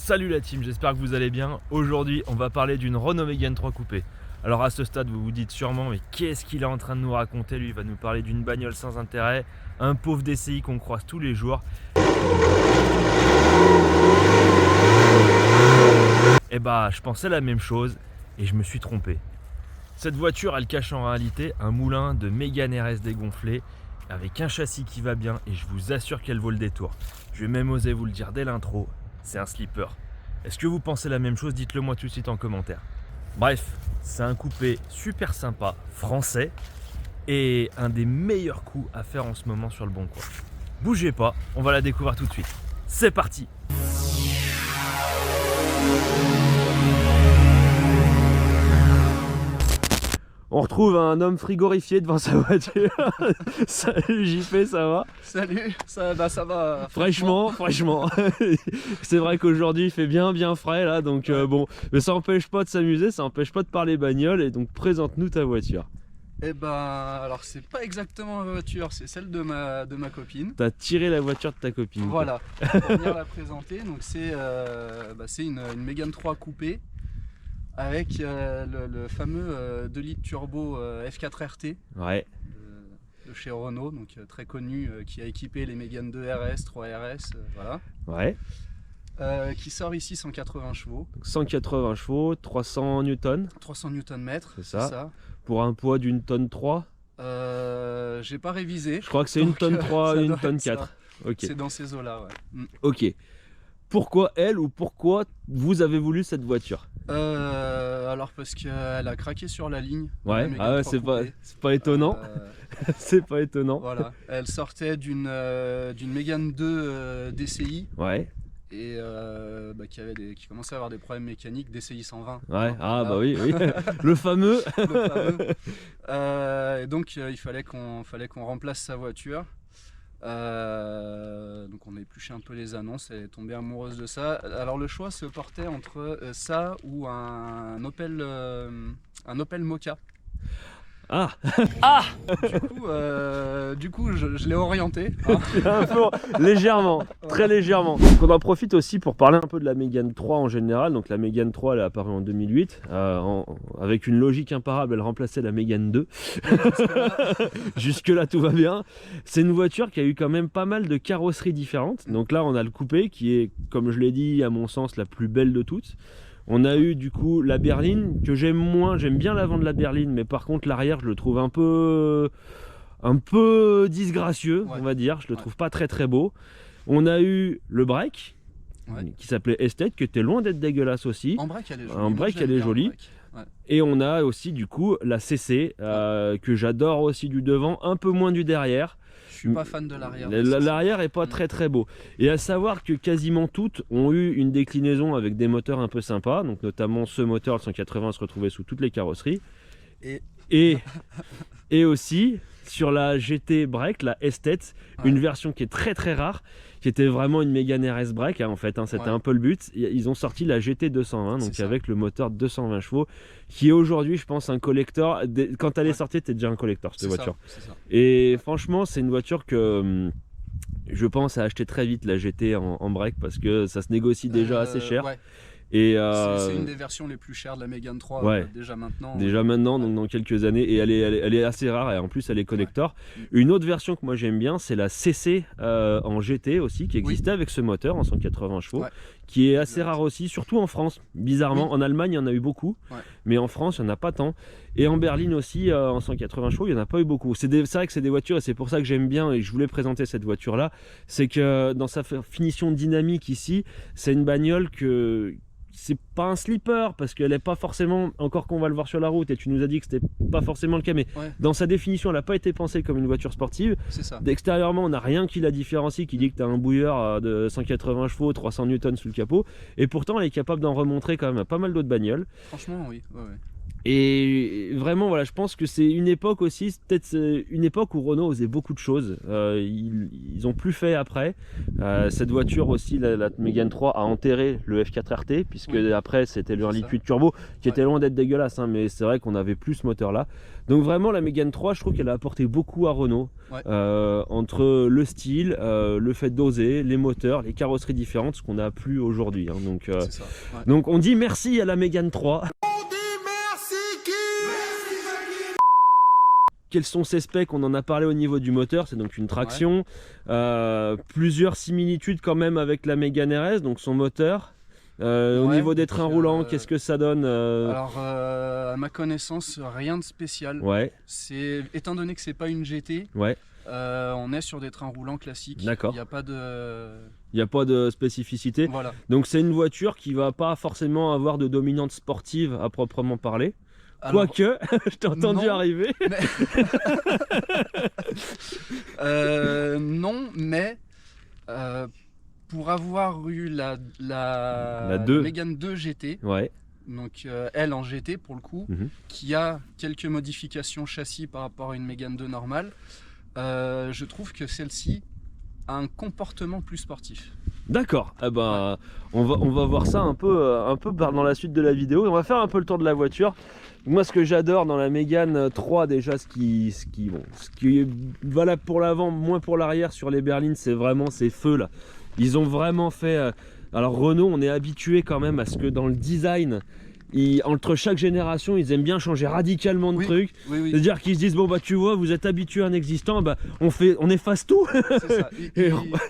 Salut la team, j'espère que vous allez bien. Aujourd'hui, on va parler d'une Renault Mégane 3 Coupé. Alors à ce stade, vous vous dites sûrement, mais qu'est-ce qu'il est en train de nous raconter? Lui, il va nous parler d'une bagnole sans intérêt, un pauvre DCI qu'on croise tous les jours. Et bah, je pensais la même chose et je me suis trompé. Cette voiture, elle cache en réalité un moulin de Mégane RS dégonflé avec un châssis qui va bien et je vous assure qu'elle vaut le détour. Je vais même oser vous le dire dès l'intro, c'est un slipper. Est-ce que vous pensez la même chose? Dites-le moi tout de suite en commentaire. Bref, c'est un coupé super sympa, français, et un des meilleurs coups à faire en ce moment sur le bon coin. Bougez pas, on va la découvrir tout de suite. C'est parti! On retrouve un homme frigorifié devant sa voiture. Salut JP, ça va? Salut, ça va. Fraîchement. C'est vrai qu'aujourd'hui il fait bien frais là, donc bon, mais ça n'empêche pas de s'amuser, ça n'empêche pas de parler bagnole, et donc présente-nous ta voiture. Eh ben, alors c'est pas exactement ma voiture, c'est celle de ma copine. T'as tiré la voiture de ta copine. Voilà, pour venir la présenter. Donc c'est une Mégane 3 Coupé avec le fameux 2 litres turbo F4 RT. Ouais. De chez Renault, donc très connu, qui a équipé les Mégane 2 RS, 3 RS, voilà. Ouais. Qui sort ici 180 chevaux. Donc 180 chevaux, 300 newtons. 300 Nm, c'est ça. Pour un poids d'une tonne 3. J'ai pas révisé. Je crois que c'est une tonne 3, une tonne 4. Ok. C'est dans ces eaux-là, ouais. Ok. Pourquoi elle, ou pourquoi vous avez voulu cette voiture? Alors parce qu'elle a craqué sur la ligne. Ouais, c'est pas étonnant. C'est pas étonnant. Voilà, elle sortait d'une Mégane 2 DCI. Ouais. Et qui commençait à avoir des problèmes mécaniques, DCI 120. Ouais, bah oui. Le fameux. Et donc il fallait qu'on remplace sa voiture. Donc on a épluché un peu les annonces, elle est tombée amoureuse de ça. Alors le choix se portait entre ça ou un Opel Mokka. Ah. Du coup, je l'ai orienté. Un peu, légèrement, très légèrement. Donc on en profite aussi pour parler un peu de la Mégane 3 en général. Donc la Mégane 3, elle est apparue en 2008. Avec une logique imparable, elle remplaçait la Mégane 2. Jusque là tout va bien. C'est une voiture qui a eu quand même pas mal de carrosseries différentes. Donc là on a le coupé qui est, comme je l'ai dit, à mon sens la plus belle de toutes. On a eu du coup la berline que j'aime moins, j'aime bien l'avant de la berline, mais par contre l'arrière je le trouve un peu disgracieux, on va dire, je le trouve pas très beau. On a eu le break qui s'appelait Estate, qui était loin d'être dégueulasse aussi. En break elle est jolie. En break elle est jolie. Et on a aussi du coup la CC que j'adore aussi du devant, un peu moins du derrière. Je suis pas fan de l'arrière. L'arrière est pas très beau. Et à savoir que quasiment toutes ont eu une déclinaison avec des moteurs un peu sympas. Donc notamment ce moteur, le 180, se retrouvait sous toutes les carrosseries. Et aussi sur la GT Break, la Estate, une version qui est très rare, qui était vraiment une Mégane RS Break en fait, c'était un peu le but. Ils ont sorti la GT 220, donc avec le moteur de 220 chevaux, qui est aujourd'hui je pense un collector. Quand elle est sortie, c'était déjà un collector cette voiture. Ça. Et franchement c'est une voiture que je pense à acheter très vite, la GT en break, parce que ça se négocie déjà assez cher. Et c'est une des versions les plus chères de la Mégane 3 déjà maintenant. Donc dans quelques années, et elle est assez rare, et en plus elle est collector. Une autre version que moi j'aime bien, c'est la CC en GT aussi, qui existait avec ce moteur en 180 chevaux, qui est assez rare aussi, surtout en France, bizarrement. En Allemagne il y en a eu beaucoup, mais en France il n'y en a pas tant. Et en berline aussi, en 180 chevaux, il n'y en a pas eu beaucoup. C'est vrai que c'est des voitures, et c'est pour ça que j'aime bien, et je voulais présenter cette voiture là, c'est que dans sa finition dynamique ici, c'est une bagnole que... C'est pas un slipper parce qu'elle n'est pas forcément, encore qu'on va le voir sur la route, et tu nous as dit que c'était pas forcément le cas, mais dans sa définition elle n'a pas été pensée comme une voiture sportive. D'extérieurement on n'a rien qui la différencie, qui dit que tu as un bouilleur de 180 chevaux, 300 newtons sous le capot, et pourtant elle est capable d'en remontrer quand même à pas mal d'autres bagnoles. Franchement oui. Et vraiment, voilà, je pense que c'est une époque aussi, peut-être une époque où Renault faisait beaucoup de choses. Ils ont plus fait après. Cette voiture aussi, la Mégane 3, a enterré le F4 RT, puisque après c'était le liquide turbo, qui était loin d'être dégueulasse, hein, mais c'est vrai qu'on avait plus ce moteur-là. Donc vraiment, la Mégane 3, je trouve qu'elle a apporté beaucoup à Renault, entre le style, le fait d'oser, les moteurs, les carrosseries différentes, ce qu'on n'a plus aujourd'hui. Hein. Donc on dit merci à la Mégane 3. Quels sont ses specs? On en a parlé au niveau du moteur, c'est donc une traction. Plusieurs similitudes quand même avec la Mégane RS, donc son moteur. Au niveau des trains roulants, qu'est-ce que ça donne? Alors, à ma connaissance, rien de spécial. Étant donné que c'est pas une GT, on est sur des trains roulants classiques. D'accord. Il n'y a pas de... Il n'y a pas de spécificité. Voilà. Donc c'est une voiture qui va pas forcément avoir de dominante sportive à proprement parler. Quoique, je t'ai entendu arriver. Non, mais pour avoir eu la Mégane 2 GT, donc elle en GT pour le coup, qui a quelques modifications châssis par rapport à une Mégane 2 normale, je trouve que celle-ci a un comportement plus sportif. D'accord, on va voir ça un peu dans la suite de la vidéo. On va faire un peu le tour de la voiture. Moi, ce que j'adore dans la Mégane 3, déjà, ce qui est valable pour l'avant, moins pour l'arrière sur les berlines, c'est vraiment ces feux là. Ils ont vraiment fait... Alors Renault, on est habitué quand même à ce que dans le design, entre chaque génération, ils aiment bien changer radicalement de trucs. C'est-à-dire qu'ils se disent, bon bah tu vois, vous êtes habitué à un existant, on efface tout. C'est ça.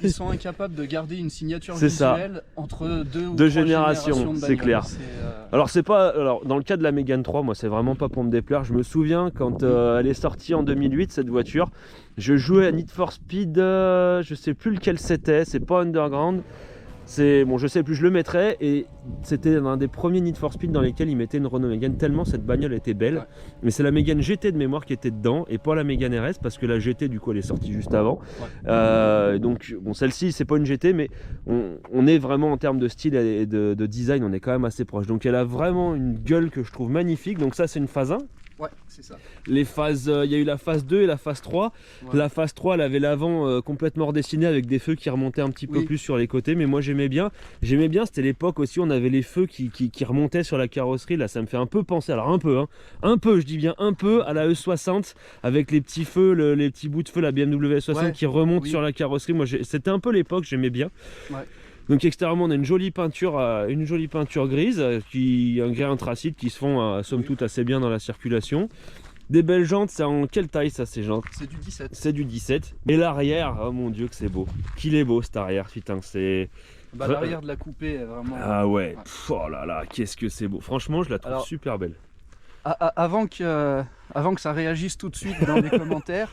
Ils sont incapables de garder une signature visuelle entre deux générations, c'est clair. Alors dans le cas de la Mégane 3, moi c'est vraiment pas pour me déplaire. Je me souviens quand elle est sortie en 2008, cette voiture, je jouais à Need for Speed, je sais plus lequel c'était, c'est pas Underground. Bon, je sais plus, je le mettrais, et c'était un des premiers Need for Speed dans lesquels ils mettaient une Renault Mégane, tellement cette bagnole était belle. Mais c'est la Mégane GT de mémoire qui était dedans et pas la Mégane RS, parce que la GT du coup elle est sortie juste avant. Donc bon, celle-ci c'est pas une GT, mais on est vraiment en termes de style et de design, on est quand même assez proche. Donc elle a vraiment une gueule que je trouve magnifique. Donc ça c'est une phase 1. Ouais, c'est ça. Les phases, il y a eu la phase 2 et la phase 3. La phase 3, elle avait l'avant complètement redessiné avec des feux qui remontaient un petit peu plus sur les côtés, mais moi j'aimais bien. C'était l'époque aussi, on avait les feux qui remontaient sur la carrosserie. Là, ça me fait un peu penser, alors un peu, je dis bien un peu, à la E60 avec les petits feux, les petits bouts de feu, la BMW E60 qui remontent sur la carrosserie. Moi, c'était un peu l'époque, j'aimais bien. Donc extérieurement on a une jolie peinture grise, un gris anthracite qui se font somme toute assez bien dans la circulation. Des belles jantes, c'est en quelle taille ça ces jantes? C'est du 17. C'est du 17. Et l'arrière, oh mon dieu que c'est beau. Qu'il est beau cet arrière, putain, c'est... l'arrière de la coupée est vraiment... Ah ouais, oh là là, qu'est-ce que c'est beau. Franchement je la trouve super belle. Avant que ça réagisse tout de suite dans les commentaires,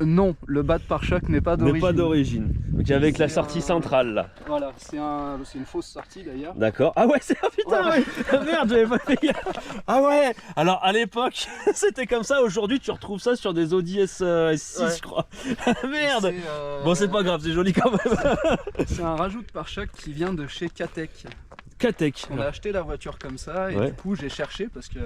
non, le bas de pare-choc n'est pas d'origine. Donc avec la sortie centrale là. Voilà, c'est une fausse sortie d'ailleurs. D'accord. Ah ouais, c'est un putain, merde, j'avais pas fait gaffe. Ah ouais. Alors à l'époque, c'était comme ça. Aujourd'hui, tu retrouves ça sur des Audi S6, je crois. Merde. Bon, c'est pas grave, c'est joli quand même. C'est un rajout de pare-choc qui vient de chez Katech. On a acheté la voiture comme ça et du coup j'ai cherché parce que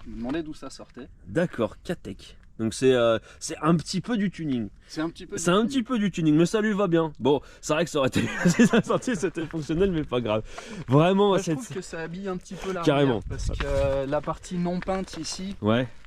je me demandais d'où ça sortait. D'accord, Katech. Donc c'est un petit peu du tuning. C'est un petit peu du tuning, mais ça lui va bien. Bon, c'est vrai que ça aurait été si ça sortait, c'était fonctionnel, mais pas grave. Vraiment, je trouve que ça habille un petit peu l'arrière. Carrément. Parce que la partie non peinte ici,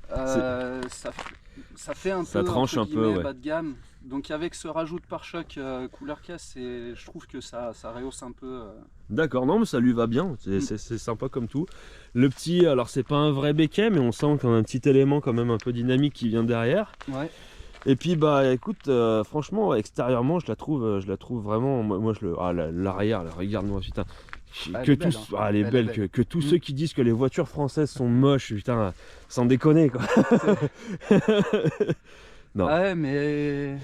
ça fait un peu tranche un peu bas de gamme. Donc avec ce rajout de pare-choc couleur caisse, je trouve que ça rehausse un peu. D'accord, non mais ça lui va bien, c'est sympa comme tout. Le petit, alors c'est pas un vrai béquet, mais on sent qu'on a un petit élément quand même un peu dynamique qui vient derrière. Et puis écoute, franchement extérieurement je la trouve vraiment, moi l'arrière, regarde-moi putain. Elle est belle. Que tous ceux qui disent que les voitures françaises sont moches, putain, sans déconner quoi. Non. Ouais, mais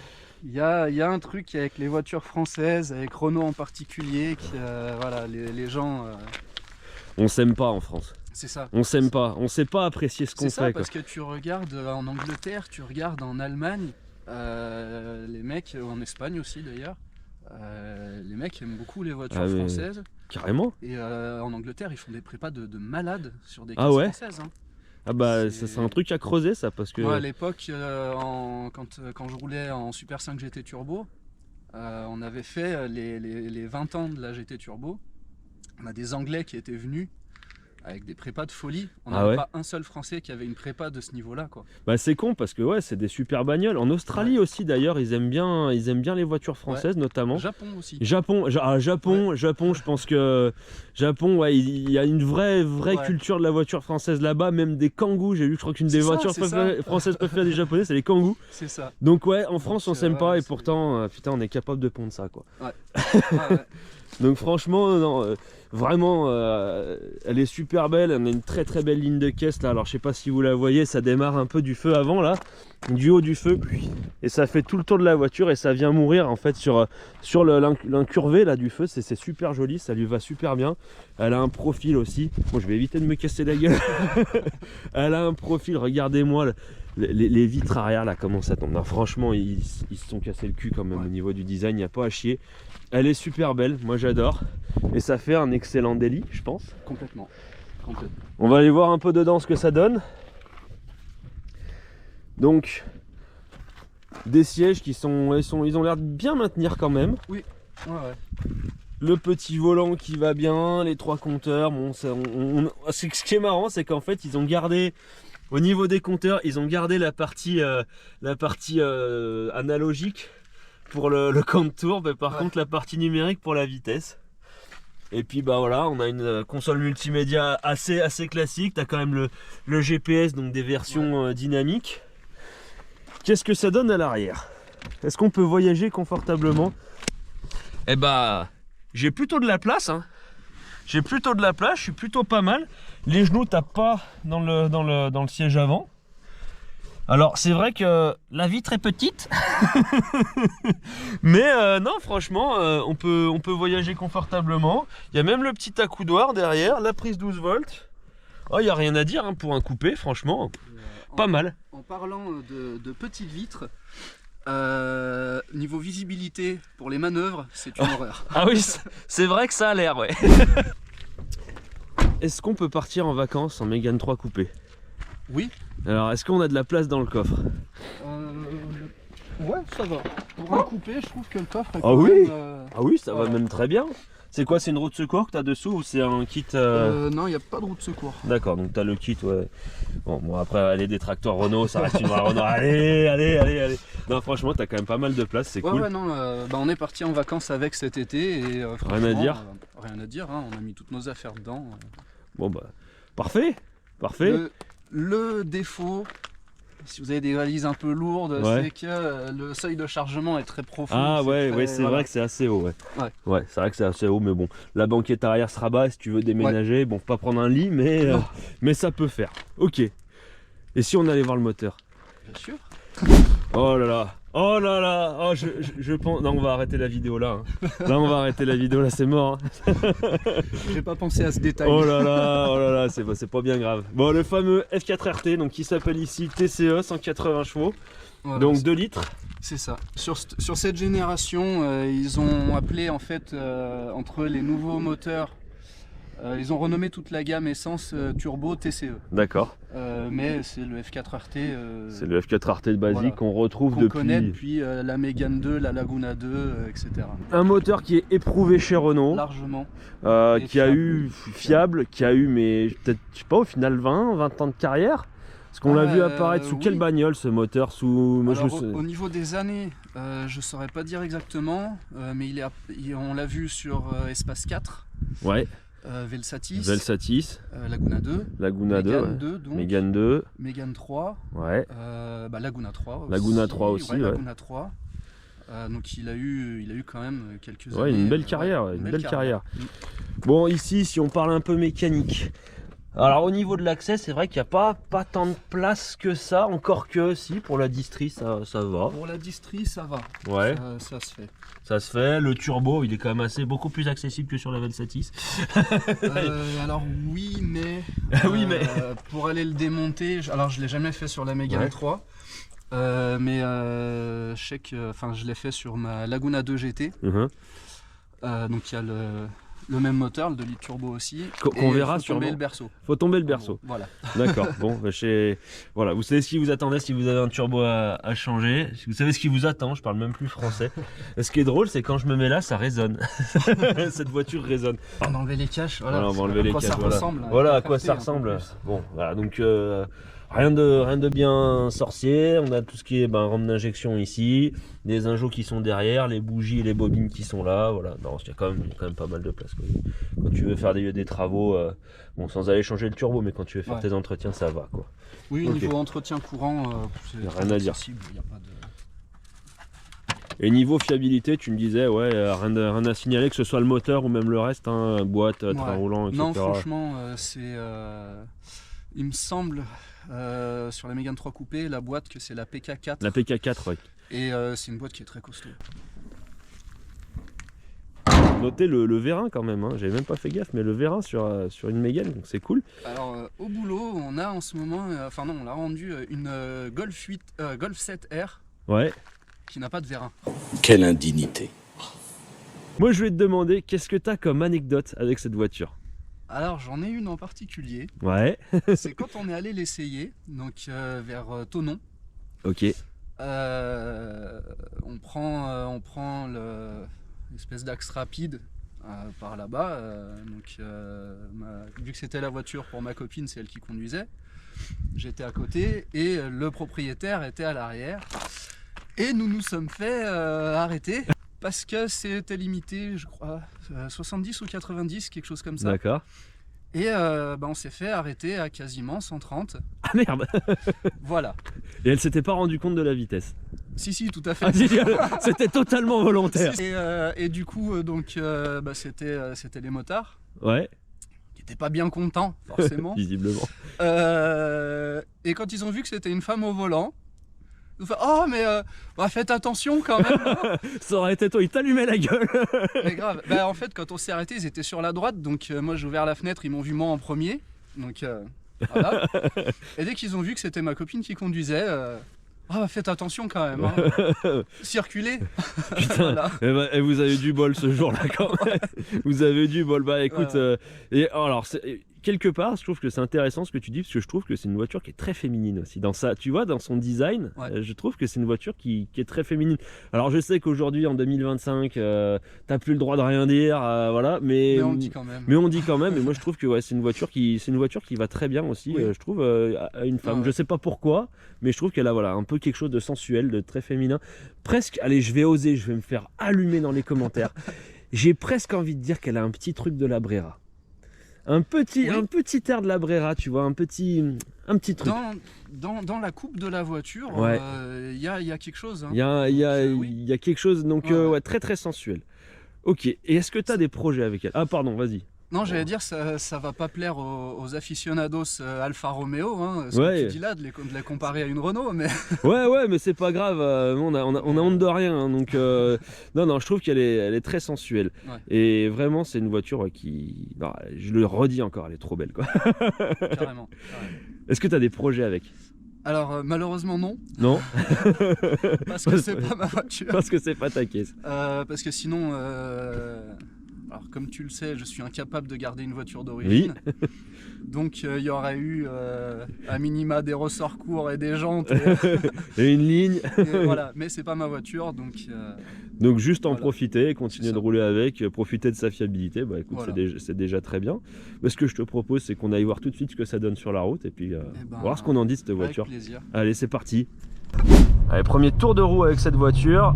il y a un truc avec les voitures françaises, avec Renault en particulier, qui voilà, les gens... On s'aime pas en France. C'est ça. On s'aime pas, on sait pas apprécier ce qu'on fait. C'est ça, parce que tu regardes en Angleterre, tu regardes en Allemagne, les mecs, en Espagne aussi d'ailleurs, les mecs aiment beaucoup les voitures françaises. Carrément. Et en Angleterre, ils font des prépas de malades sur des caisses françaises. Hein. Ah bah c'est un truc à creuser ça parce que... Moi à l'époque, quand je roulais en Super 5 GT Turbo, on avait fait les 20 ans de la GT Turbo. On a des Anglais qui étaient venus avec des prépas de folie. On n'avait pas un seul Français qui avait une prépa de ce niveau-là, quoi. Bah c'est con parce que ouais, c'est des super bagnoles. En Australie aussi d'ailleurs, ils aiment bien les voitures françaises notamment. Japon aussi. Japon, je pense que Japon, ouais, il y a une vraie culture de la voiture française là-bas, même des Kangoo. J'ai vu, je crois qu'une des voitures françaises préférées des Japonais, c'est les Kangoo. C'est ça. Donc ouais, en France on s'aime pas et pourtant, putain, on est capable de pondre ça, quoi. Ouais. Donc franchement, non, vraiment, elle est super belle. On a une très belle ligne de caisse là. Alors je sais pas si vous la voyez, ça démarre un peu du feu avant là, du haut du feu, et ça fait tout le tour de la voiture et ça vient mourir en fait sur l'incurvé là du feu. C'est super joli, ça lui va super bien. Elle a un profil aussi. Bon, je vais éviter de me casser la gueule. Elle a un profil, regardez-moi les vitres arrière là, comment ça tombe. Non, franchement, ils se sont cassés le cul quand même au niveau du design, il n'y a pas à chier. Elle est super belle, moi j'adore. Et ça fait un excellent daily, je pense. Complètement. On va aller voir un peu dedans ce que ça donne. Donc, des sièges ils ont l'air de bien maintenir quand même. Oui. Ouais. Le petit volant qui va bien, les 3 compteurs. Bon, ce qui est marrant, c'est qu'en fait, ils ont gardé, au niveau des compteurs, ils ont gardé la partie analogique pour le compte tour, mais par contre la partie numérique pour la vitesse. Et puis bah voilà, on a une console multimédia assez classique. T'as quand même le GPS, donc des versions dynamiques. Qu'est-ce que ça donne à l'arrière? Est-ce qu'on peut voyager confortablement? Eh bah, j'ai plutôt de la place, hein. J'ai plutôt de la place, je suis plutôt pas mal. Les genoux tapent pas dans le siège avant. Alors c'est vrai que la vitre est petite, mais non, franchement, on peut voyager confortablement. Il y a même le petit accoudoir derrière, la prise 12 volts. Oh, il n'y a rien à dire hein, pour un coupé, franchement, pas mal. En parlant de petites vitres, niveau visibilité pour les manœuvres, c'est une horreur. Ah oui, c'est vrai que ça a l'air, ouais. Est-ce qu'on peut partir en vacances en Mégane 3 coupé? Oui. Alors, est-ce qu'on a de la place dans le coffre? Ouais, ça va. Pour un coupé, je trouve que le coffre est Ah oui, ça va même très bien. C'est quoi, c'est une roue de secours que tu as dessous ou c'est un kit Non, il n'y a pas de roue de secours. D'accord, donc tu as le kit, ouais. Bon, après, aller des tracteurs Renault, ça reste une vraie Renault. Allez. Non, franchement, tu as quand même pas mal de place, c'est cool. Ouais, non, on est parti en vacances avec cet été et rien à dire. Rien à dire, hein, on a mis toutes nos affaires dedans. Bon, bah, parfait. Le défaut, si vous avez des valises un peu lourdes, c'est que le seuil de chargement est très profond. Ah ouais, c'est vrai que c'est assez haut. Ouais, c'est vrai que c'est assez haut, mais bon, la banquette arrière sera basse si tu veux déménager. Bon, pas prendre un lit, mais ça peut faire. Ok. Et si on allait voir le moteur? Bien sûr. Oh là là, oh, je pense... Non, on va arrêter la vidéo là. Hein. Là, on va arrêter la vidéo là, c'est mort. Hein. J'ai pas pensé à ce détail. Oh là là, c'est pas bien grave. Bon, le fameux F4RT, donc qui s'appelle ici TCE, 180 chevaux, voilà, donc 2 litres. C'est ça. Sur cette génération, ils ont appelé en fait, entre les nouveaux moteurs, ils ont renommé toute la gamme essence turbo TCE. D'accord. Mais c'est le F4RT. C'est le F4RT basique qu'on retrouve depuis... connaît depuis la Mégane 2, la Laguna 2, etc. Un moteur qui est éprouvé chez Renault. Largement. Qui a eu fiable, qui a eu, mais peut-être, je sais pas, au final 20 ans de carrière. Parce qu'on l'a vu apparaître sous quelle bagnole ce moteur? Au niveau des années, je saurais pas dire exactement, mais on l'a vu sur Espace 4. Ouais. Velsatis, Laguna 2, Mégane 2, Mégane 3, ouais. Laguna 3 aussi. Laguna 3 aussi, ouais. Laguna 3. Donc il a eu quand même quelques années. Une belle carrière, une belle carrière. Bon, ici, si on parle un peu mécanique. Alors au niveau de l'accès, c'est vrai qu'il n'y a pas tant de place que ça, encore que si, pour la distri ça va. Pour la distri ça va, ouais. Ça se fait. Ça se fait, le turbo il est quand même beaucoup plus accessible que sur la Velsatis. Alors oui mais, pour aller le démonter, alors je ne l'ai jamais fait sur la Mégane 3, mais je sais que je l'ai fait sur ma Laguna 2 GT. Donc il y a Le même moteur, le 2 litres turbo aussi. Qu'on verra sûrement. Faut tomber le berceau. Faut tomber le berceau. Voilà. D'accord. Bon, bah voilà, vous savez ce qui vous attendait si vous avez un turbo à changer. Vous savez ce qui vous attend. Je parle même plus français. Et ce qui est drôle, c'est quand je me mets là, ça résonne. Cette voiture résonne. On va enlever les caches. Voilà, on va enlever les caches. Voilà à quoi ça ressemble. Bon, voilà. Donc rien de bien sorcier. On a tout ce qui est rampe d'injection ici, des injos qui sont derrière, les bougies et les bobines qui sont là. Voilà. Non, il y a quand même pas mal de place, quoi. Quand tu veux faire des travaux, bon, sans aller changer le turbo, mais quand tu veux faire tes entretiens, ça va, quoi. Oui, okay. Niveau entretien courant, c'est rien à dire. Y a pas de... Et niveau fiabilité, tu me disais, rien à signaler, que ce soit le moteur ou même le reste, hein, boîte, train roulant, etc. Non, franchement, c'est... il me semble, sur la Mégane 3 Coupé, la boîte, que c'est la PK4. La PK4, ouais. Et c'est une boîte qui est très costaud. Notez le vérin quand même, hein. J'avais même pas fait gaffe, mais le vérin sur une Mégane, donc c'est cool. Alors au boulot, on a en ce moment, on l'a rendu une Golf 7R. Ouais. Qui n'a pas de vérin. Quelle indignité. Moi je vais te demander, qu'est-ce que tu as comme anecdote avec cette voiture? Alors j'en ai une en particulier. Ouais. C'est quand on est allé l'essayer, donc vers Thonon. Ok. On prend l'espèce d'axe rapide par là-bas. Vu que c'était la voiture pour ma copine, c'est elle qui conduisait. J'étais à côté et le propriétaire était à l'arrière. Et nous nous sommes fait arrêter parce que c'était limité, je crois, 70 ou 90, quelque chose comme ça. D'accord. Et on s'est fait arrêter à quasiment 130. Ah merde. Voilà. Et elle s'était pas rendue compte de la vitesse? Si, tout à fait. Ah, c'était totalement volontaire. Et du coup, c'était les motards. Ouais. Qui n'étaient pas bien contents, forcément. Visiblement. Et quand ils ont vu que c'était une femme au volant, ils ont fait, oh mais faites attention quand même. Ça aurait été toi, ils t'allumaient la gueule. Mais grave. En fait, quand on s'est arrêté, ils étaient sur la droite, donc moi j'ai ouvert la fenêtre, ils m'ont vu moi en premier, donc voilà. Et dès qu'ils ont vu que c'était ma copine qui conduisait, faites attention quand même, hein. Circulez. Putain. Voilà. Et vous avez du bol ce jour-là quand même. Vous avez du bol. Bah écoute, et alors quelque part, je trouve que c'est intéressant ce que tu dis, parce que je trouve que c'est une voiture qui est très féminine aussi. Dans son design, je trouve que c'est une voiture qui est très féminine. Alors je sais qu'aujourd'hui, en 2025, t'as plus le droit de rien dire, voilà, mais on dit quand même. Mais on dit quand même. Et moi, je trouve que c'est une voiture qui va très bien aussi. Je trouve à une femme. Je sais pas pourquoi, mais je trouve qu'elle a un peu quelque chose de sensuel, de très féminin. Presque. Allez, je vais oser, je vais me faire allumer dans les commentaires. J'ai presque envie de dire qu'elle a un petit truc de la Brera. Un petit air de la Brera, tu vois, un petit truc. Dans la coupe de la voiture, y a quelque chose. Hein. Il y a quelque chose, donc très très sensuel. Ok, et est-ce que tu as des projets avec elle? Ah pardon, vas-y. Non, j'allais dire, ça va pas plaire aux aficionados Alfa Romeo, hein, ce que tu dis là, de les comparer à une Renault, mais... ouais, mais c'est pas grave, on a honte de rien, hein, donc non, je trouve qu'elle est très sensuelle, et vraiment c'est une voiture qui, je le redis encore, elle est trop belle, quoi. Carrément. Est-ce que tu as des projets avec? Alors malheureusement non. Non. Parce que c'est pas ma voiture. Parce que c'est pas ta caisse. Parce que sinon... Alors comme tu le sais, je suis incapable de garder une voiture d'origine. Oui. Donc il y aurait eu à minima des ressorts courts et des jantes. Et une ligne. Et voilà, mais c'est pas ma voiture, donc... Donc juste en profiter, continuer de rouler avec, profiter de sa fiabilité, écoute, c'est déjà très bien. Mais ce que je te propose, c'est qu'on aille voir tout de suite ce que ça donne sur la route et puis voir ce qu'on en dit de cette voiture. Avec plaisir. Allez, c'est parti. Allez, premier tour de roue avec cette voiture.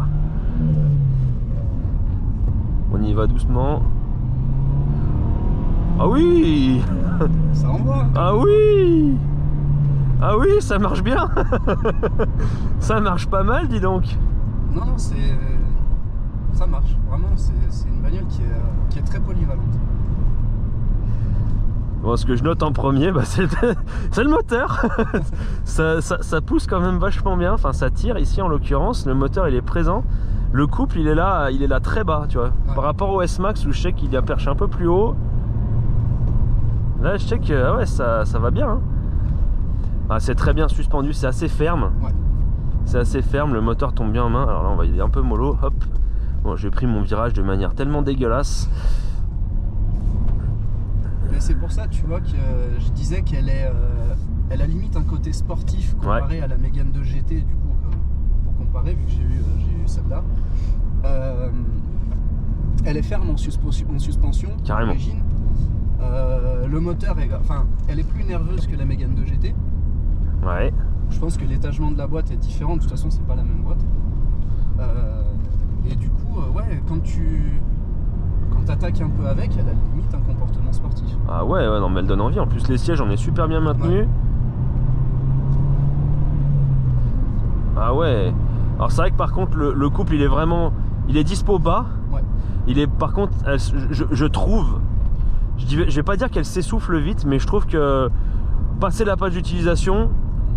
On y va doucement. Ah oui. Ça envoie. Ah oui. Ah oui, ça marche bien. Ça marche pas mal, dis donc. Non, ça marche. Vraiment, c'est une bagnole qui est très polyvalente. Bon, ce que je note en premier, c'est le moteur. ça pousse quand même vachement bien. Enfin, ça tire ici en l'occurrence. Le moteur, il est présent. Le couple, il est là très bas, tu vois. Par rapport au S-Max où je sais qu'il y a perché un peu plus haut. Là, je sais que ça va bien. Hein. C'est très bien suspendu, c'est assez ferme. C'est assez ferme, le moteur tombe bien en main. Alors là, il est un peu mollo. Hop. Bon, j'ai pris mon virage de manière tellement dégueulasse. Mais c'est pour ça, tu vois, que je disais qu'elle est, elle a limite un côté sportif comparé à la Mégane 2 GT, du coup, pour comparer, vu que j'ai eu celle-là. Elle est ferme en suspension, carrément. D'origine. Le moteur, elle est plus nerveuse que la Mégane 2 GT. Ouais. Je pense que l'étagement de la boîte est différent, de toute façon, c'est pas la même boîte. Et du coup, ouais, quand t'attaques un peu avec, elle a limite un comportement sportif. Ah ouais, non, mais elle donne envie. En plus, les sièges, on est super bien maintenus. Ouais. Ah ouais. Alors c'est vrai que par contre, le couple, il est dispo bas. Ouais. Il est, par contre, je trouve, je vais pas dire qu'elle s'essouffle vite, mais je trouve que passer la page d'utilisation,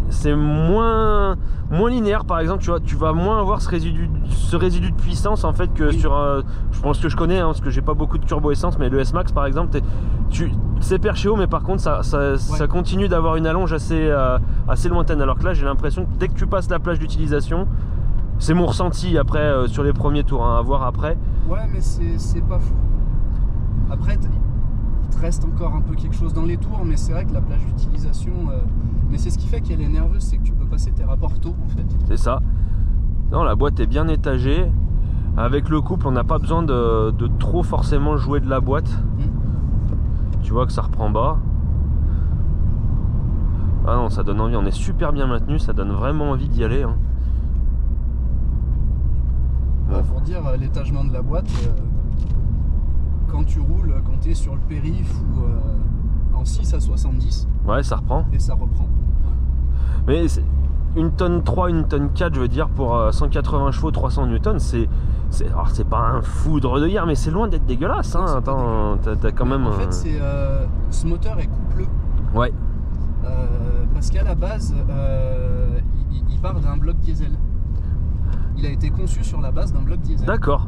c'est moins linéaire. Par exemple, tu vas moins avoir ce résidu de puissance en fait que sur je pense que je connais, parce que j'ai pas beaucoup de turbo essence, mais le S-Max par exemple, c'est perché haut, mais par contre ça continue d'avoir une allonge assez lointaine, alors que là j'ai l'impression que dès que tu passes la plage d'utilisation, c'est mon ressenti après sur les premiers tours, à voir après. Ouais, mais c'est pas fou. Après il te reste encore un peu quelque chose dans les tours, mais c'est vrai que la plage d'utilisation, mais c'est ce qui fait qu'elle est nerveuse, c'est que tu peux passer tes rapports tôt en fait. C'est ça. Non, la boîte est bien étagée. Avec le couple, on n'a pas besoin de trop forcément jouer de la boîte. Tu vois que ça reprend bas. Ah non, ça donne envie. On est super bien maintenu, ça donne vraiment envie d'y aller. Pour dire l'étagement de la boîte, quand tu roules, quand tu es sur le périph' ou en 6 à 70. Ouais, ça reprend. Et ça reprend. Mais une tonne 3, une tonne 4, je veux dire, pour 180 chevaux, 300 newtons, alors c'est pas un foudre de guerre, mais c'est loin d'être dégueulasse. Hein. Attends, t'as quand même. En fait, ce moteur est coupleux. Ouais. Parce qu'à la base, il part d'un bloc diesel. Il a été conçu sur la base d'un bloc diesel. D'accord.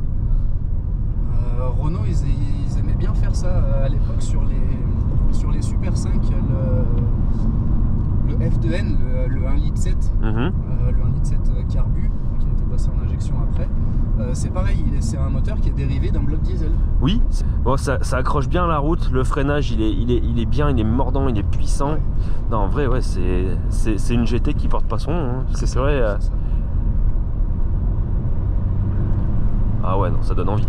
Renault, ils aimaient bien faire ça à l'époque sur les Super 5, le F2N, le 1,7 litre, le 1,7 litre carbu, qui a été passé en injection après. C'est pareil, c'est un moteur qui est dérivé d'un bloc diesel. Oui, bon, ça accroche bien la route, le freinage il est bien, il est mordant, il est puissant. Ouais. Non, en vrai, ouais, c'est une GT qui porte pas son nom, hein. C'est vrai. Ah ouais, non, ça donne envie.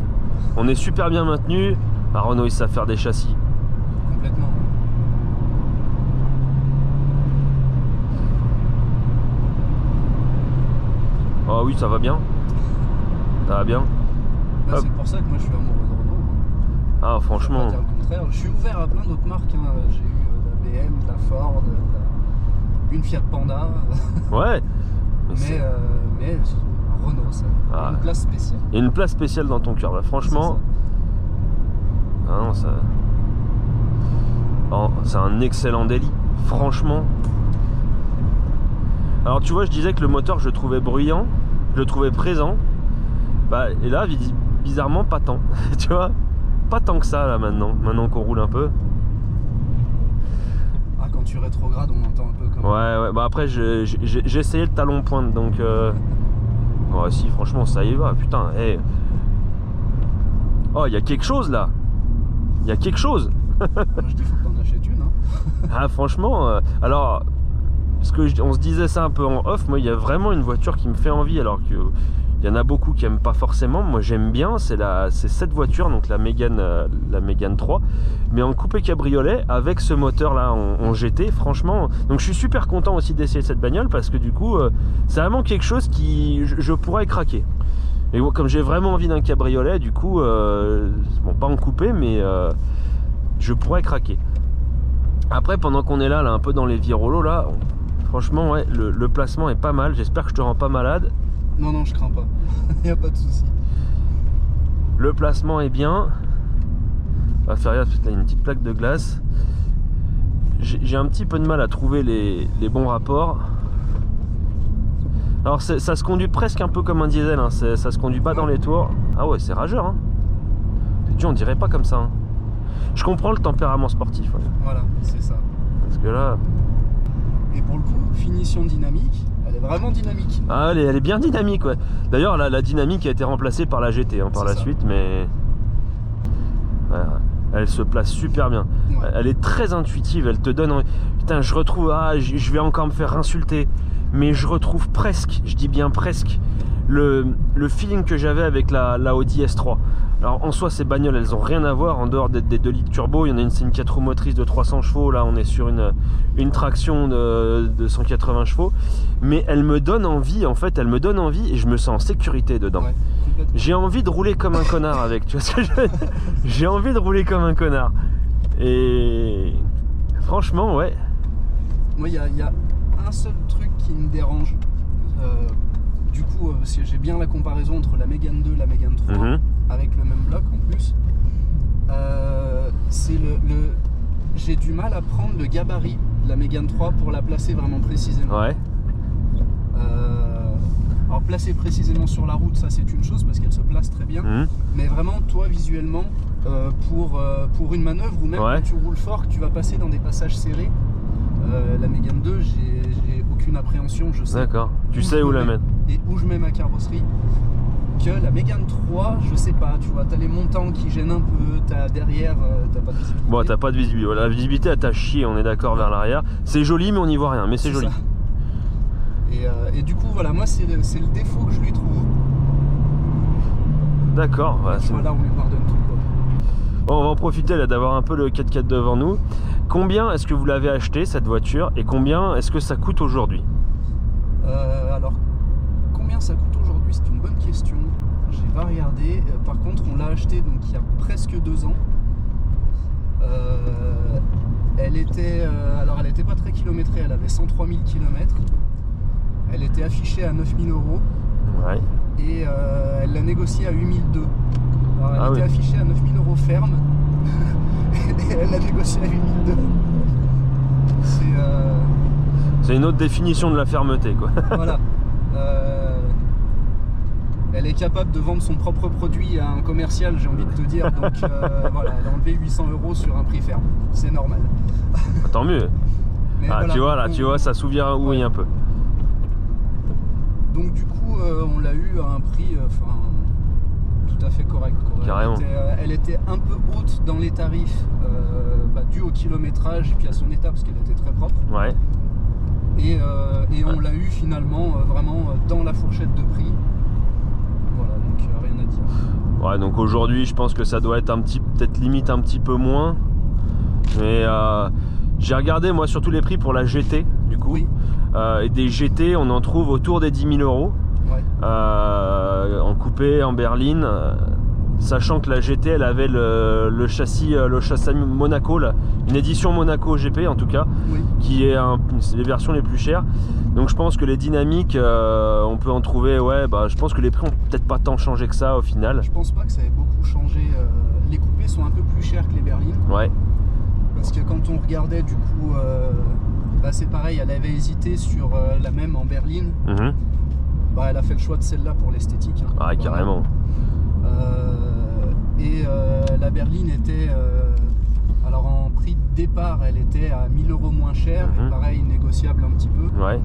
On est super bien maintenu. Renault, ils savent faire des châssis. Complètement. Ah oui, ça va bien. Ça va bien. Bah, c'est pour ça que moi je suis amoureux de Renault. Ah, franchement. Je vais pas dire le contraire. Je suis ouvert à plein d'autres marques. Hein. J'ai eu la BM, la Ford, une Fiat Panda. Ouais. Mais Renault, ça a une place spéciale. Il y a une place spéciale dans ton cœur, là. Franchement. Ah non, ça. Oh, c'est un excellent délit. Franchement. Alors tu vois, je disais que le moteur, je le trouvais bruyant, je le trouvais présent. Bah, et là, bizarrement, pas tant. Tu vois, pas tant que ça là maintenant qu'on roule un peu. Ah, quand tu rétrogrades, on entend un peu comme. Ouais. Bah après, j'ai essayé le talon pointe, donc. Ouais, si, franchement, ça y va. Putain, hey. Oh, il y a quelque chose là. Il y a quelque chose. Moi, je dis, faut que t'en achètes une. Hein. Ah, franchement, alors. Parce que on se disait ça un peu en off, moi il y a vraiment une voiture qui me fait envie, alors qu'il y en a beaucoup qui n'aiment pas forcément. Moi j'aime bien, c'est cette voiture, donc la Mégane 3, mais en coupé cabriolet avec ce moteur là en GT, franchement. Donc je suis super content aussi d'essayer cette bagnole, parce que du coup c'est vraiment quelque chose qui je pourrais craquer. Et comme j'ai vraiment envie d'un cabriolet, du coup, bon, pas en coupé, mais je pourrais craquer. Après, pendant qu'on est là, un peu dans les virolos là, franchement, ouais, le placement est pas mal. J'espère que je te rends pas malade. Non, je crains pas. Il n'y a pas de souci. Le placement est bien. On va faire gaffe, parce qu'il y a une petite plaque de glace. J'ai un petit peu de mal à trouver les bons rapports. Alors, ça se conduit presque un peu comme un diesel. Hein. Ça se conduit pas dans les tours. Ah ouais, c'est rageur. Hein. On dirait pas comme ça. Hein. Je comprends le tempérament sportif. Ouais. Voilà, c'est ça. Parce que là... Et pour le coup, finition dynamique, elle est vraiment dynamique. Ah, elle est bien dynamique, ouais. D'ailleurs, la dynamique a été remplacée par la GT par la suite, mais... Ouais, elle se place super bien. Ouais. Elle est très intuitive, elle te donne... Putain, je retrouve... Ah, je vais encore me faire insulter. Mais je retrouve presque, je dis bien presque, le feeling que j'avais avec la Audi S3. Alors en soi, ces bagnoles, elles ont rien à voir en dehors d'être des 2 litres turbo. Il y en a une, c'est une 4 roues motrices de 300 chevaux. Là, on est sur une traction de 180 chevaux. Mais elle me donne envie, en fait, elle me donne envie et je me sens en sécurité dedans. Ouais, j'ai envie de rouler comme un connard avec, tu vois ce que je veux dire ? J'ai envie de rouler comme un connard. Et franchement, ouais. Moi, il y a un seul truc qui me dérange. Du coup, parce que j'ai bien la comparaison entre la Mégane 2 et la Mégane 3, avec le même bloc en plus. C'est j'ai du mal à prendre le gabarit de la Mégane 3 pour la placer vraiment précisément. Ouais. Alors placer précisément sur la route, ça c'est une chose parce qu'elle se place très bien. Mais vraiment, toi visuellement, pour une manœuvre ou même quand tu roules fort, que tu vas passer dans des passages serrés, la Mégane 2, j'ai aucune appréhension, je sais. D'accord. Tu sais où la mettre. Et où je mets ma carrosserie. Que la Mégane 3, je sais pas, tu vois, t'as les montants qui gênent un peu, t'as derrière, t'as pas de visibilité. Bon, t'as pas de visibilité. La visibilité, elle t'a chié, on est d'accord, vers l'arrière. C'est joli, mais on n'y voit rien, mais c'est joli. Et du coup, voilà, moi, c'est le défaut que je lui trouve. D'accord. Voilà, là, on lui pardonne tout, quoi. Bon, on va en profiter là d'avoir un peu le 4x4 devant nous. Combien est-ce que vous l'avez acheté cette voiture et combien est-ce que ça coûte aujourd'hui? Alors, combien ça coûte aujourd'hui? C'est une bonne question. J'ai pas regardé. Par contre, on l'a acheté donc il y a presque 2 ans. Elle était, alors elle était pas très kilométrée. Elle avait 103 000 km. Elle était affichée à 9 000 euros. Ouais. Et elle l'a négociée à 8 200. Alors, elle était affichée à 9 000 euros ferme. Et elle l'a négociée à 8 200. C'est une autre définition de la fermeté, quoi. Voilà. Elle est capable de vendre son propre produit à un commercial, j'ai envie de te dire. Donc voilà, elle a enlevé 800 euros sur un prix ferme. C'est normal. Tant mieux. Mais voilà, tu vois, là, tu vois, ça souvient oui un peu. Donc du coup, on l'a eu à un prix tout à fait correct. Carrément. Elle était un peu haute dans les tarifs, dû au kilométrage et puis à son état, parce qu'elle était très propre. Ouais. Et on l'a eu finalement vraiment dans la fourchette de prix. Voilà, donc rien à dire. Ouais, donc aujourd'hui, je pense que ça doit être peut-être limite un petit peu moins. Mais j'ai regardé moi surtout les prix pour la GT, du coup. Oui. Et des GT, on en trouve autour des 10 000 euros. Ouais. En coupé, en berline. Sachant que la GT, elle avait le châssis Monaco, là, une édition Monaco GP en tout cas, qui est les versions les plus chères. Donc je pense que les dynamiques, on peut en trouver, je pense que les prix ont peut-être pas tant changé que ça au final. Je pense pas que ça ait beaucoup changé. Les coupés sont un peu plus chers que les berlines. Ouais. Parce que quand on regardait du coup, c'est pareil, elle avait hésité sur la même en berline. Elle a fait le choix de celle-là pour l'esthétique. Hein, ah, carrément. La berline était, alors en prix de départ, elle était à 1000 euros moins chère, et pareil, négociable un petit peu. Ouais.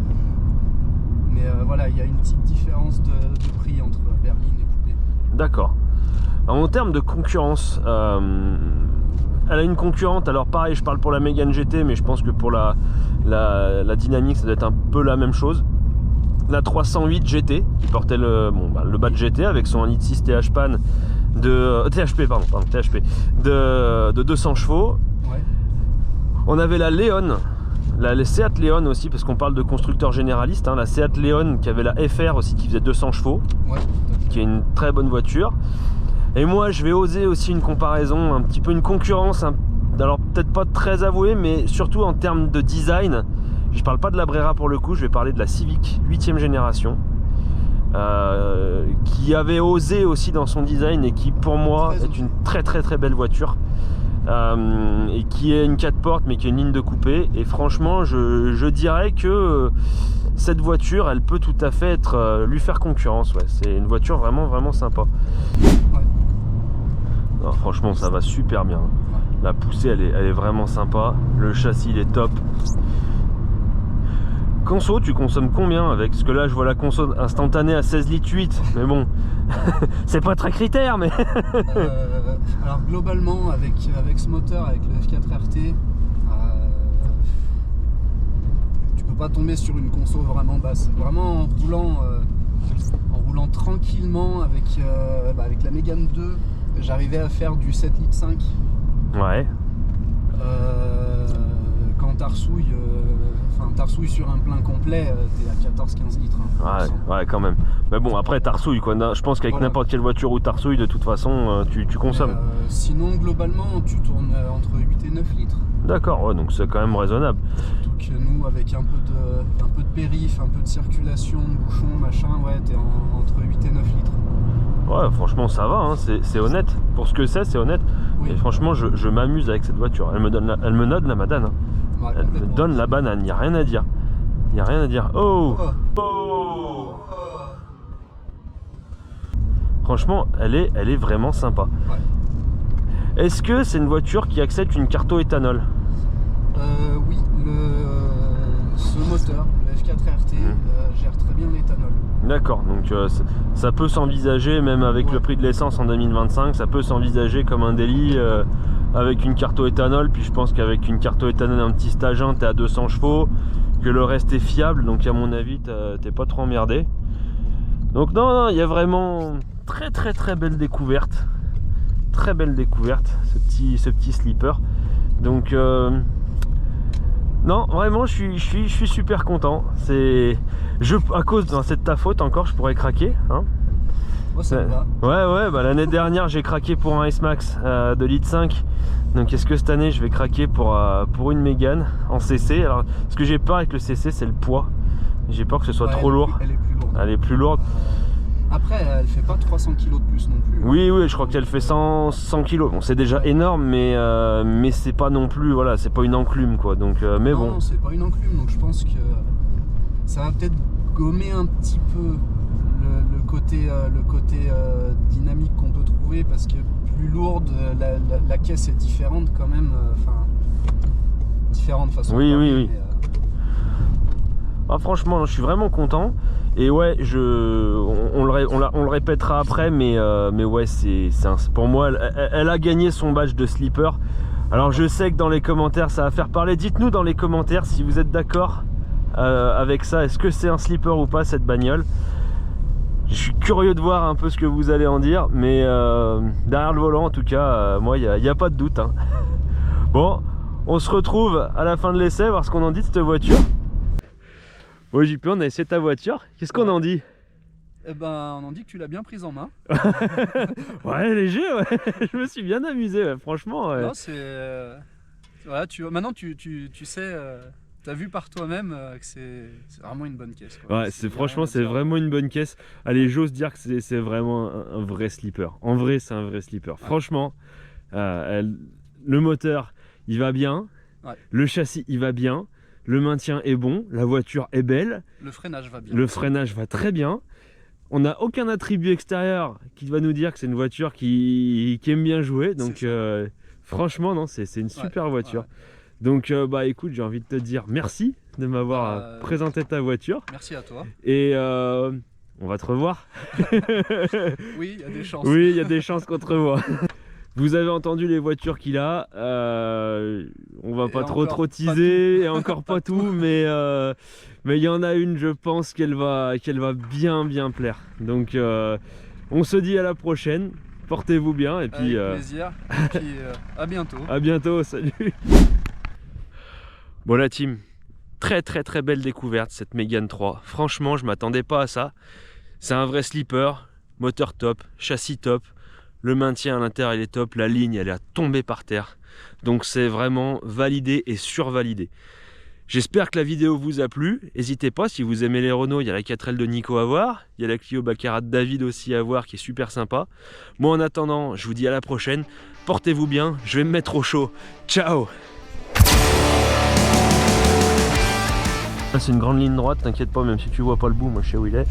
Mais voilà, il y a une petite différence de prix entre berline et coupé. D'accord. En termes de concurrence, elle a une concurrente, alors pareil, je parle pour la Mégane GT, mais je pense que pour la Dynamique, ça doit être un peu la même chose. La 308 GT, qui portait le badge GT avec son 1.6 THP de 200 chevaux. Ouais. On avait la Léon, la Seat Léon aussi, parce qu'on parle de constructeur généraliste, hein, la Seat Léon qui avait la FR aussi qui faisait 200 chevaux, qui est une très bonne voiture. Et moi je vais oser aussi une comparaison, un petit peu une concurrence, alors peut-être pas très avouée, mais surtout en termes de design. Je parle pas de la Brera pour le coup, je vais parler de la Civic 8e génération, qui avait osé aussi dans son design et qui pour moi est une très très très belle voiture, et qui est une 4 portes mais qui est une ligne de coupé. Et franchement je dirais que cette voiture elle peut tout à fait lui faire concurrence. C'est une voiture vraiment vraiment sympa. Non, franchement ça va super bien. La poussée elle est vraiment sympa, le châssis il est top. Conso, tu consommes combien avec? Parce que là je vois la conso instantanée à 16 litres 8, mais bon, c'est pas très critère, mais... alors globalement avec ce moteur, avec le F4 RT, tu peux pas tomber sur une conso vraiment basse. Vraiment en roulant tranquillement avec la Mégane 2, j'arrivais à faire du 7 litres 5. Ouais. Quand t'arsouilles sur un plein complet, t'es à 14-15 litres. Hein, ouais, quand même. Mais bon, après t'arsouilles quoi. Je pense qu'avec n'importe quelle voiture où t'arsouilles, de toute façon, tu consommes. Sinon, globalement, tu tournes entre 8 et 9 litres. D'accord, ouais, donc c'est quand même raisonnable. Surtout que nous, avec un peu de périph', un peu de circulation, de bouchons, machin, ouais, t'es entre 8 et 9 litres. Ouais, franchement, ça va, hein, c'est honnête. Pour ce que c'est honnête. Oui. Et franchement, je m'amuse avec cette voiture. Elle me donne la madane. Hein. Ouais, elle me donne la banane, il n'y a rien à dire. Il n'y a rien à dire. Oh, Franchement, elle est vraiment sympa. Ouais. Est-ce que c'est une voiture qui accepte une carte éthanol? Oui, ce moteur, le F4 RT, gère très bien l'éthanol. D'accord, donc ça peut s'envisager, même avec le prix de l'essence en 2025, ça peut s'envisager comme un délit avec une carte éthanol. Puis je pense qu'avec une carte éthanol, un petit stage 1, t'es à 200 chevaux, que le reste est fiable, donc à mon avis, t'es pas trop emmerdé. Donc non, il y a vraiment très belle découverte. Très belle découverte, ce petit slipper. Donc non, vraiment, je suis super content. À cause, c'est de ta faute encore, je pourrais craquer. Hein. Oh, ça va. Ouais, bah, l'année dernière, j'ai craqué pour un S-Max de litre 5. Donc, est-ce que cette année, je vais craquer pour une Mégane en CC? Alors, ce que j'ai peur avec le CC, c'est le poids. J'ai peur que ce soit trop lourd. Elle est plus lourde. Elle est plus lourde. Après, elle fait pas 300 kg de plus non plus. Oui, je crois qu'elle fait 100 kg. Bon, c'est déjà énorme, mais c'est pas non plus, voilà, c'est pas une enclume quoi. Donc, mais bon. Non, c'est pas une enclume, donc je pense que ça va peut-être gommer un petit peu le côté dynamique qu'on peut trouver, parce que plus lourde, la caisse est différente quand même. Différente façon. Oui. Ah, franchement, je suis vraiment content. Et ouais, on le répétera après, mais ouais, pour moi, elle a gagné son badge de slipper. Alors je sais que dans les commentaires, ça va faire parler. Dites-nous dans les commentaires si vous êtes d'accord avec ça. Est-ce que c'est un slipper ou pas, cette bagnole? Je suis curieux de voir un peu ce que vous allez en dire, mais derrière le volant, en tout cas, moi, il n'y a pas de doute. Hein. Bon, on se retrouve à la fin de l'essai, voir ce qu'on en dit de cette voiture. Bon, JP, on a essayé ta voiture. Qu'est-ce qu'on en dit? Eh ben, on en dit que tu l'as bien prise en main. Ouais, léger, ouais. Je me suis bien amusé, ouais. Franchement. Ouais. Non, c'est... Voilà, maintenant, tu sais... T'as vu par toi-même que c'est vraiment une bonne caisse. Quoi. Ouais, franchement, c'est vraiment une bonne caisse. Allez, j'ose dire que c'est vraiment un vrai slipper. En vrai, c'est un vrai slipper. Ouais. Franchement, le moteur, il va bien. Ouais. Le châssis, il va bien. Le maintien est bon, la voiture est belle. Le freinage va bien. Le freinage va très bien. On n'a aucun attribut extérieur qui va nous dire que c'est une voiture qui aime bien jouer. Donc franchement, non, c'est une super voiture. Ouais. Donc bah écoute, j'ai envie de te dire merci de m'avoir présenté ta voiture. Merci à toi. Et on va te revoir. Oui, il y a des chances. Oui, il y a des chances qu'on te revoie. Vous avez entendu les voitures qu'il a, on va pas trop teaser, et encore pas tout, mais il y en a une, je pense qu'elle va bien plaire. Donc on se dit à la prochaine, portez-vous bien, et puis... Avec plaisir, et puis à bientôt. À bientôt, salut. Bon la team, très belle découverte cette Mégane 3, franchement je m'attendais pas à ça. C'est un vrai slipper, moteur top, châssis top. Le maintien à l'intérieur il est top, la ligne elle est à tomber par terre. Donc c'est vraiment validé et survalidé. J'espère que la vidéo vous a plu. N'hésitez pas, si vous aimez les Renault, il y a la 4L de Nico à voir. Il y a la Clio Baccarat de David aussi à voir qui est super sympa. Moi en attendant, je vous dis à la prochaine. Portez-vous bien, je vais me mettre au chaud. Ciao. C'est une grande ligne droite, t'inquiète pas, même si tu vois pas le bout, moi je sais où il est.